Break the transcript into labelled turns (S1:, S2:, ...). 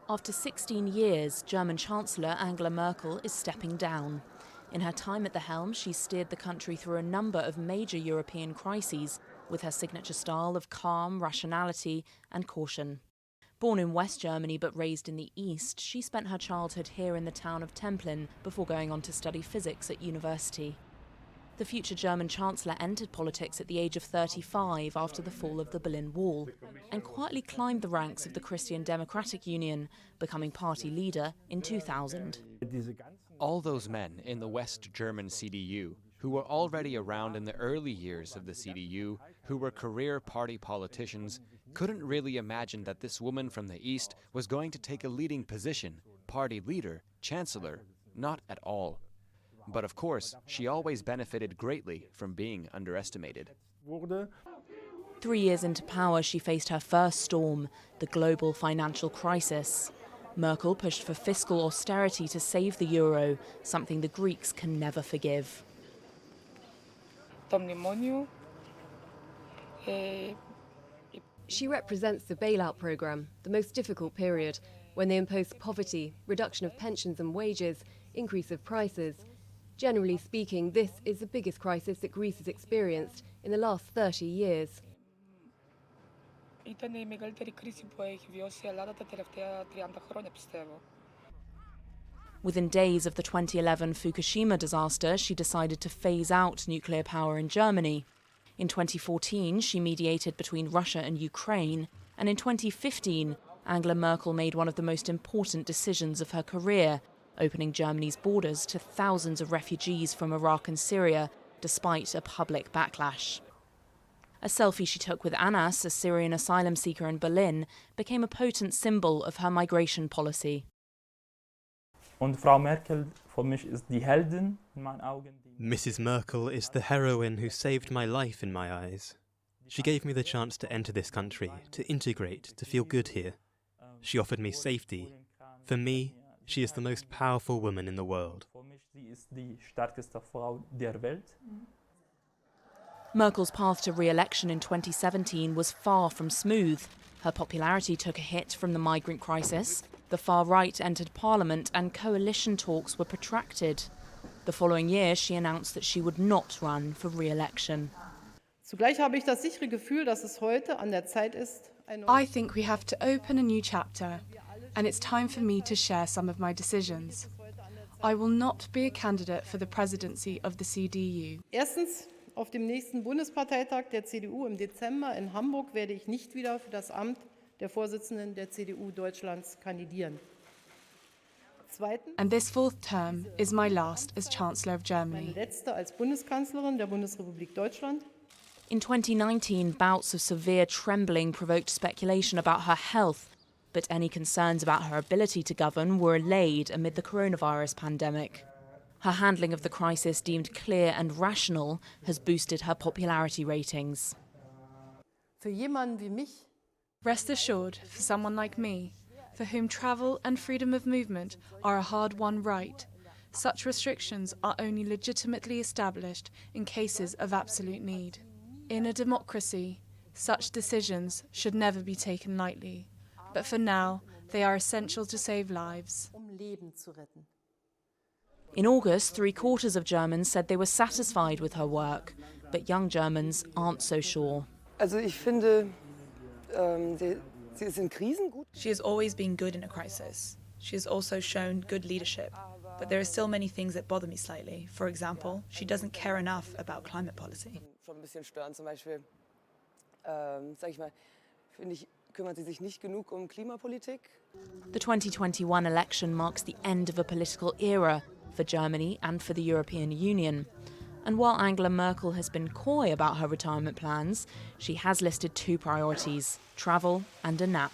S1: After 16 years, German Chancellor Angela Merkel is stepping down. In her time at the helm, she steered the country through a number of major European crises, with her signature style of calm, rationality and caution. Born in West Germany but raised in the East, she spent her childhood here in the town of Templin before going on to study physics at university. The future German Chancellor entered politics at the age of 35 after the fall of the Berlin Wall and quietly climbed the ranks of the Christian Democratic Union, becoming party leader in 2000.
S2: All those men in the West German CDU who were already around in the early years of the CDU, who were career party politicians, couldn't really imagine that this woman from the East was going to take a leading position, party leader, chancellor, not at all. But of course, she always benefited greatly from being underestimated.
S1: 3 years into power, she faced her first storm, the global financial crisis. Merkel pushed for fiscal austerity to save the euro, something the Greeks can never forgive.
S3: She represents the bailout programme, the most difficult period, when they imposed poverty, reduction of pensions and wages, increase of prices. Generally speaking, this is the biggest crisis that Greece has experienced in the last 30 years.
S1: Within days of the 2011 Fukushima disaster, she decided to phase out nuclear power in Germany. In 2014, she mediated between Russia and Ukraine, and in 2015, Angela Merkel made one of the most important decisions of her career, opening Germany's borders to thousands of refugees from Iraq and Syria, despite a public backlash. A selfie she took with Anas, a Syrian asylum seeker in Berlin, became a potent symbol of her migration policy.
S4: Und Frau Merkel für mich ist die Heldin in meinen Augen.
S5: Mrs. Merkel is the heroine who saved my life in my eyes. She gave me the chance to enter this country, to integrate, to feel good here. She offered me safety. For me, she is the most powerful woman in the world.
S4: Für mich sie ist die stärkste Frau der Welt.
S1: Merkel's path to re-election in 2017 was far from smooth. Her popularity took a hit from the migrant crisis, the far right entered parliament, and coalition talks were protracted. The following year, she announced that she would not run for re-election.
S6: Zugleich habe ich das sichere Gefühl, dass es heute an der Zeit ist.
S7: I think we have to open a new chapter, and it's time for me to share some of my decisions. I will not be a candidate for the presidency of the CDU.
S6: Erstens, auf dem nächsten Bundesparteitag der CDU im Dezember in Hamburg werde ich nicht wieder für das Amt der Vorsitzenden der CDU Deutschlands kandidieren. Zweitens,
S7: And this fourth term is my last as Chancellor of
S6: meine
S7: Germany.
S6: letzte als Bundeskanzlerin der Bundesrepublik Deutschland.
S1: In 2019, bouts of severe trembling provoked speculation about her health, but any concerns about her ability to govern were allayed amid the coronavirus pandemic. Her handling of the crisis, deemed clear and rational, has boosted her popularity ratings.
S6: Für jemanden wie mich
S7: Rest assured, for someone like me, for whom travel and freedom of movement are a hard-won right, such restrictions are only legitimately established in cases of absolute need. In a democracy, such decisions should never be taken lightly, but for now, they are essential to save lives.
S6: Leben zu retten.
S1: In August, 3/4 of Germans said they were satisfied with her work, but young Germans aren't so sure.
S8: Also ich finde, sie ist in Krisen gut.
S9: She has always been good in a crisis. She has also shown good leadership. But there are still many things that bother me slightly. For example, she doesn't care enough about climate policy.
S8: Schon ein bisschen stören, zum Beispiel, sag ich mal, finde ich, kümmert sie sich nicht genug um Klimapolitik.
S1: The 2021 election marks the end of a political era for Germany and for the European Union. And while Angela Merkel has been coy about her retirement plans, she has listed two priorities: travel and a nap.